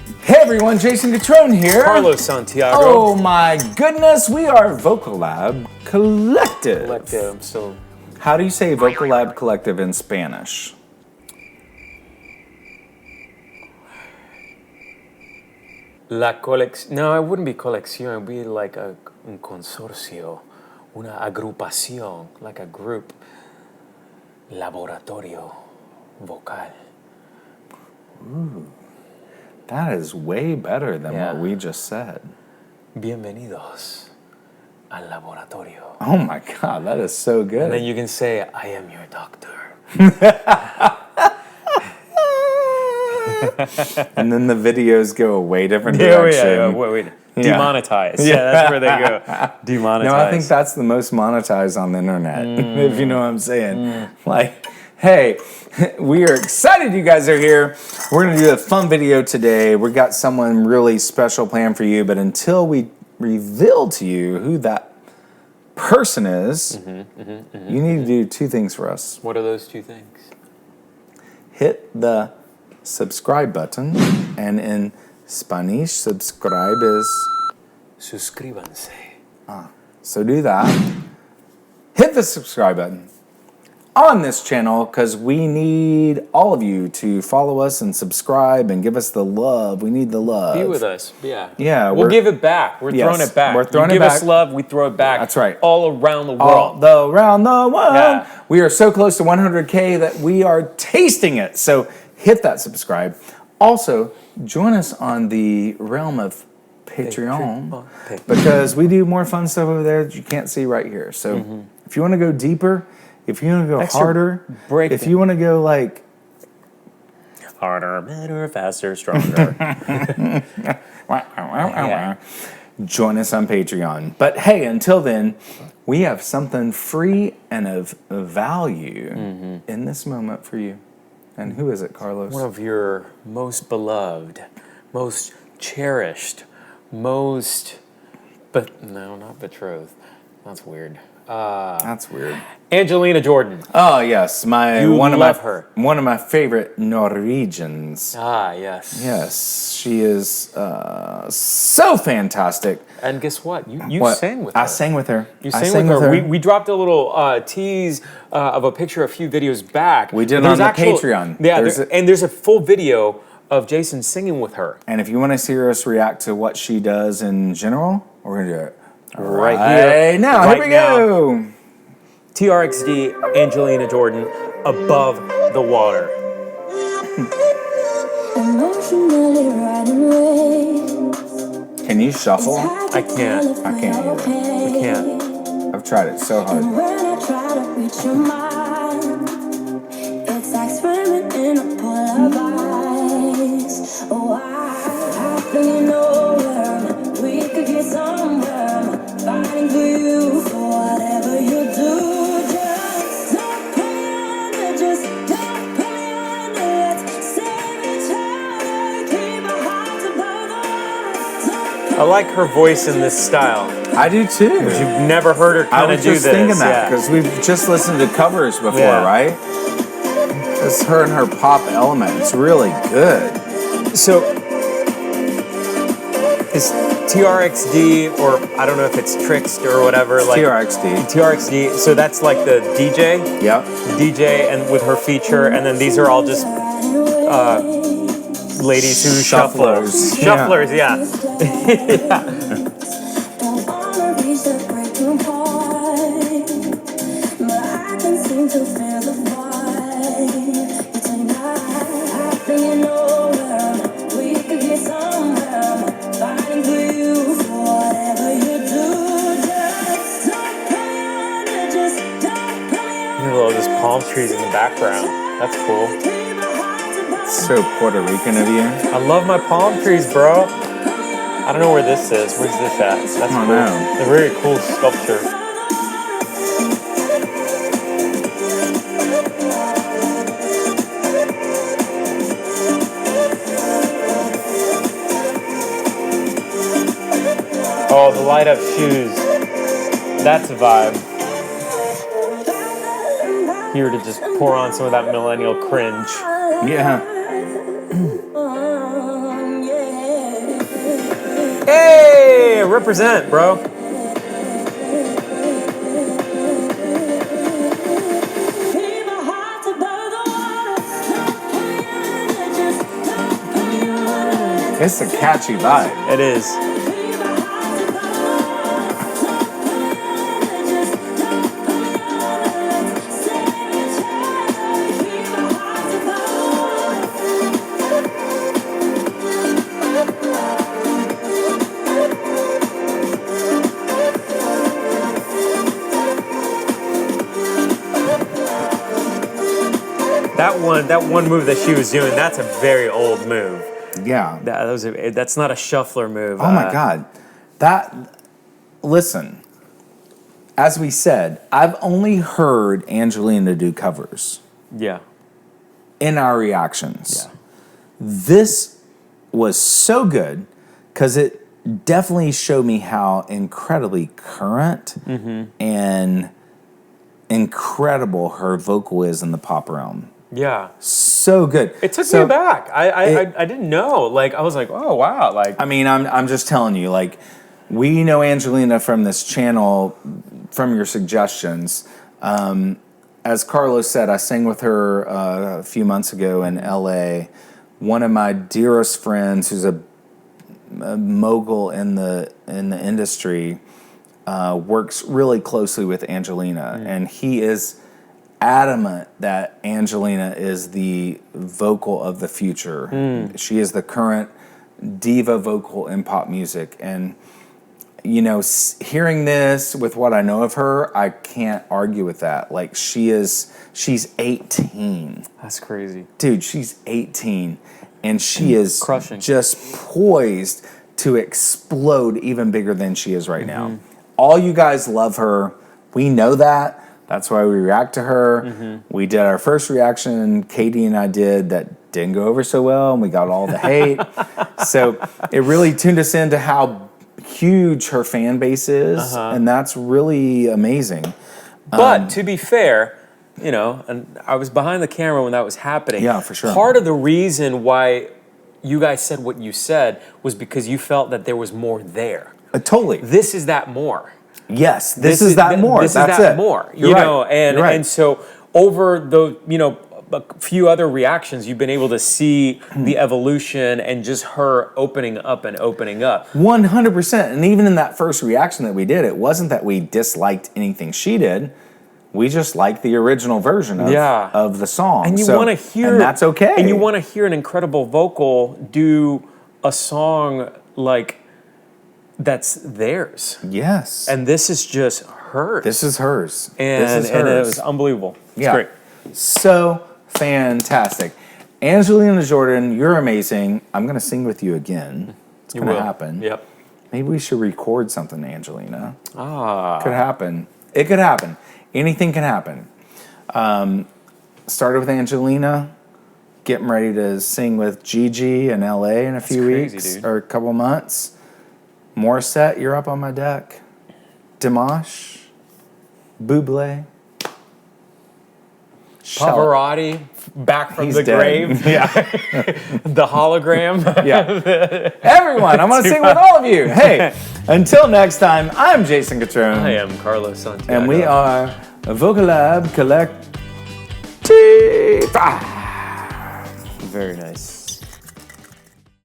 Hey everyone, Jason Catron here. Carlos Santiago. Oh my goodness, we are Vocalab Collective. So, How do you say Vocalab Collective in Spanish? No, it wouldn't be colección. It would be like un consorcio, una agrupación, like a group. Laboratorio vocal. Ooh, that is way better than what we just said. Bienvenidos al laboratorio. Oh my God, that is so good. And then you can say, I am your doctor. And then the videos go a way different direction. Wait. Demonetize. Yeah, that's where they go. Demonetize. No, I think that's the most monetized on the internet, if you know what I'm saying. Like, hey, we are excited you guys are here. We're going to do a fun video today. We got someone really special planned for you, but until we reveal to you who that person is, you need to do two things for us. What are those two things? Hit the subscribe button, and in Spanish, subscribe is Suscríbanse. So do that. Hit the subscribe button on this channel because we need all of you to follow us and subscribe and give us the love. We need the love. Be with us. Yeah. Yeah. We'll give it back. We're throwing it back. We're throwing you it back. Give us love, we throw it back. That's right. All around the world. All around the world. Yeah. We are so close to 100K that we are tasting it. So hit that subscribe. Also, join us on the realm of Patreon because we do more fun stuff over there that you can't see right here. So if you want to go deeper, if you want to go harder, if you want to go like harder, better, faster, stronger. Join us on Patreon. But hey, until then, we have something free and of value in this moment for you. And who is it, Carlos? One of your most beloved, most cherished, most, but no, not betrothed. That's weird. That's weird. Angelina Jordan. Oh yes, one of my favorite Norwegians. Ah, yes. Yes, she is so fantastic. And guess what? You sang with her. I sang with her. You sang with her. We dropped a little tease of a picture a few videos back. We did on the Patreon. Yeah, there's a full video of Jason singing with her. And if you want to see us react to what she does in general, we're gonna do it right here now. Here we go. TRXD, Angelina Jordan, Above the Water. Can you shuffle? I can't. I can't either. I can't. I've tried it so hard. It's like swimming in a pool of ice. Oh, I think nowhere we could get somewhere. Fighting for you for whatever you do. Just don't put me under, just don't put me under. Let's save each other, keep our hearts above the water. I like her voice in this style. I do too. You've never heard her kind of do this. I was just thinking that because we've just listened to covers before, right? It's her and her pop element. It's really good. So, is TRXD, or I don't know if it's Trickster or whatever. Like TRXD. So that's like the DJ? Yep. DJ and with her feature, and then these are all just ladies who Shufflers. Shufflers, yeah. Just palm trees in the background. That's cool. So Puerto Rican of you. I love my palm trees, bro. I don't know where this is. Where's this at? That's cool. Know. A very cool sculpture. Oh, the light up shoes. That's a vibe. Here to just pour on some of that millennial cringe. Yeah. represent, bro. Keep my heart above the water. Just It's a catchy vibe. It is. That one move that she was doing, that's a very old move. Yeah. That's not a shuffler move. Oh my God. Listen, as we said, I've only heard Angelina do covers Yeah. in our reactions. Yeah. This was so good because it definitely showed me how incredibly current and incredible her vocal is in the pop realm. Yeah. So good. It took me back. I didn't know. Like, I was like, oh wow. Like, I mean, I'm just telling you, like, we know Angelina from this channel, from your suggestions. As Carlos said, I sang with her a few months ago in LA. One of my dearest friends, who's a mogul in the industry, works really closely with Angelina, and he is adamant that Angelina is the vocal of the future. She is the current diva vocal in pop music, and you know, hearing this with what I know of her, I can't argue with that. Like, she's 18. that's crazy. Dude, she's 18, and she is Crushing. just poised to explode even bigger than she is right now. All you guys love her. We know that. That's why we react to her. We did our first reaction, Katie and I did, that didn't go over so well, and we got all the hate. So it really tuned us into how huge her fan base is, and that's really amazing. But to be fair, you know, and I was behind the camera when that was happening. Yeah, for sure. Part of the reason why you guys said what you said was because you felt that there was more there. Totally. This is that more. Yes, this is that more. This That's is that it. more. You're You right. know, You're right. and so over the, you know, a few other reactions, you've been able to see the evolution and just her opening up and opening up. 100%. And even in that first reaction that we did, it wasn't that we disliked anything she did. We just liked the original version of the song. And you want to hear, and that's okay. And you want to hear an incredible vocal do a song like that's theirs. Yes. And this is just hers. This is hers. And, this is hers. and it was unbelievable. It's Yeah. great. So fantastic. Angelina Jordan, you're amazing. I'm going to sing with you again. It's going to happen. Yep. Maybe we should record something, Angelina. Ah. Could happen. It could happen. Anything can happen. Started with Angelina, getting ready to sing with Gigi in LA in a few crazy, weeks dude. or a couple months. Morissette, you're up on my deck. Dimash, Bublé, Pavarotti, back from He's the dead. grave. Yeah. The hologram. Yeah. Everyone, I'm going to sing with all of you. Hey, until next time, I'm Jason Catron. I am Carlos Santiago. And we are Vocalab Collective. Very nice.